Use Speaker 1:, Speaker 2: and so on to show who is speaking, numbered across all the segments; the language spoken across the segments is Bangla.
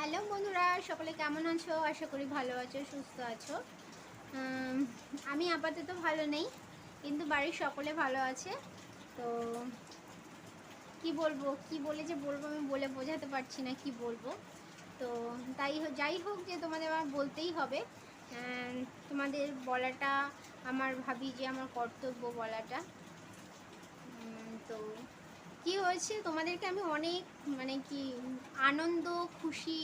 Speaker 1: হ্যালো বন্ধুরা, সকলে কেমন আছো? আশা করি ভালো আছো, সুস্থ আছো। আমি আপাতত ভালো নেই, কিন্তু বাড়ির সকলে ভালো আছে। তো কি বলবো, কি বলে যে বলবো, আমি বলে বোঝাতে পারছি না কি বলবো। তো যাই হোক, যে তোমাদের আমার বলতেই হবে। তোমাদের বলাটা আমার, ভাবি যে আমার কর্তব্য বলাটা। তো কি হয়েছে, তোমাদেরকে আমি অনেক কি আনন্দ খুশি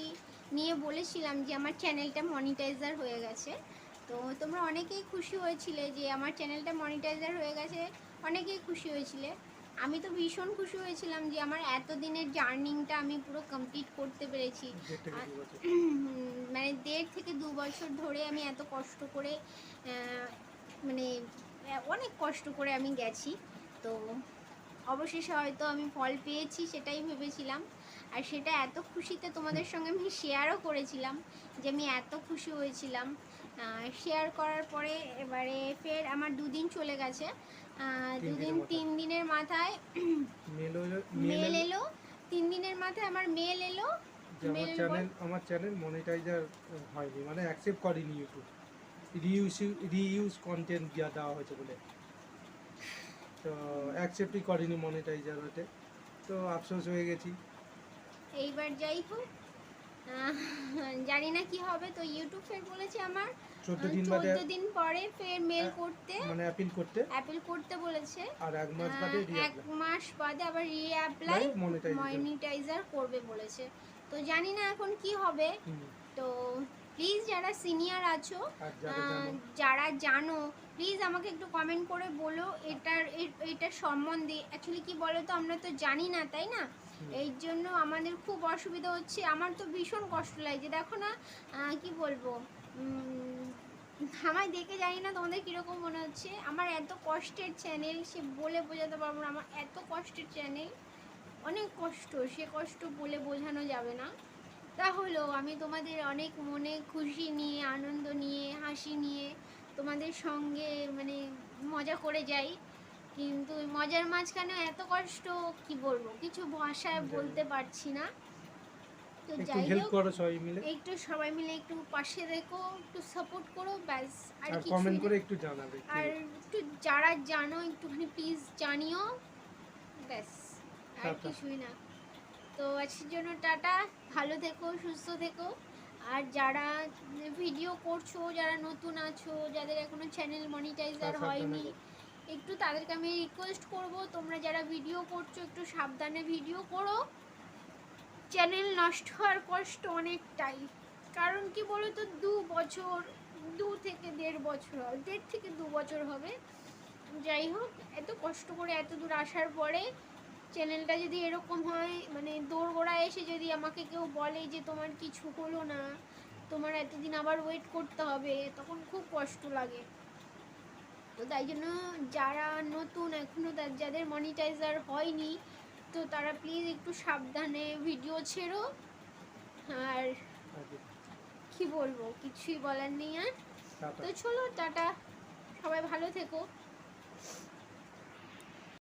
Speaker 1: নিয়ে বলেছিলাম যে আমার চ্যানেলটা মনিটাইজার হয়ে গেছে। তো তোমরা অনেকেই খুশি হয়েছিলে যে আমার চ্যানেলটা মনিটাইজার হয়ে গেছে, অনেকেই খুশি হয়েছিলে। আমি তো ভীষণ খুশি হয়েছিলাম যে আমার এতদিনের জার্নিংটা আমি পুরো কমপ্লিট করতে পেরেছি। 1.5 থেকে 2 বছর ধরে আমি এত কষ্ট করে, মানে অনেক কষ্ট করে আমি গেছি। তো অবশেষে হয়তো আমি ফল পেয়েছি, সেটাই ভেবেছিলাম। আর সেটা এত খুশিতে তোমাদের সঙ্গে আমি শেয়ারও করেছিলাম যে আমি এত খুশি হয়েছিলাম। শেয়ার করার পরে এবারে ফের আমার 2 দিন চলে গেছে। 3 দিনের মাথায় মেল এলো। 3 দিনের মাথায় আমার মেল এলো।
Speaker 2: আমার চ্যানেল মনিটাইজার হয়নি, মানে অ্যাকসেপ্ট করেনি ইউটিউব, রিইউজ কন্টেন্ট দেওয়া হয়েছে বলে। তো অ্যাকসেপ্টই করেনি মনিটাইজার হতে, তো আফসোস হয়ে গেছি।
Speaker 1: এইবার যাই হোক, জানি না কি হবে। তো ইউটিউব ফের বলেছে আমার 14 দিন পরে ফের মেল করতে, মানে অ্যাপিল করতে বলেছে। আর 1 মাস বাদে আবার রিঅ্যাপ্লাই মনিটাইজার করবে বলেছে। তো জানি না এখন কি হবে। তো প্লিজ যারা সিনিয়র আছো, যারা জানো, প্লিজ আমাকে একটু কমেন্ট করে বলো এটার সম্বন্ধে। অ্যাকচুয়ালি কি বলো তো, আমরা তো জানি না, তাই না? এই জন্য আমাদের খুব অসুবিধা হচ্ছে। আমার তো ভীষণ কষ্ট লাগছে, দেখো না। কি বলবো, আমায় দেখে জানি না তোমাদের কীরকম মনে হচ্ছে। আমার এত কষ্টের চ্যানেল, সে বলে বোঝাতে পারবো না। আমার এত কষ্টের চ্যানেল, অনেক কষ্ট, সে কষ্ট বলে বোঝানো যাবে না। তাহলেও আমি তোমাদের অনেক মনে খুশি নিয়ে, আনন্দ নিয়ে, হাসি নিয়ে তোমাদের সঙ্গে মজা করে যাই। কিন্তু মজার মাঝখানে এত কষ্ট, কি বলবো, কিছু ভাষায় বলতে পারছি না। তো যাই হোক, একটু সবাই মিলে একটু পাশে দেখো, একটু সাপোর্ট করো, ব্যাস। আর কমেন্ট করে একটু জানাবে, আর একটু যারা জানো একটুখানি প্লিজ জানিও, ব্যাস, আর কিছুই না। তো আজকের জন্য টাটা, ভালো থেকো, সুস্থ থেকো। আর যারা ভিডিও করছো, যারা নতুন আছো, যাদের এখনো চ্যানেল মনিটাইজার হয়নি, একটু তাদেরকে আমি রিকোয়েস্ট করব, তোমরা যারা ভিডিও করছো একটু সাবধানে ভিডিও করো। চ্যানেল নষ্ট হওয়ার কষ্ট অনেকটাই। কারণ কি বলো তো, 2 বছর, 2 থেকে 1.5 বছর, 1.5 থেকে 2 বছর হবে। যাই হোক, এত কষ্ট করে এত দূর আসার পরে চ্যানেলটা যদি এরকম হয়, দোরগোড়ায় এসে যদি আমাকে কেউ বলে যে তোমার কিছু হলো না, তোমার এতদিন আবার ওয়েট করতে হবে, তখন খুব কষ্ট লাগে। তো তাই জন্য যারা নতুন এখনও, যাদের মনিটাইজার হয়নি, তো তারা প্লিজ একটু সাবধানে ভিডিও ছেড়ো। আর কি বলবো, কিছুই বলার নেই আর। তো চলো টাটা, সবাই ভালো থেকো।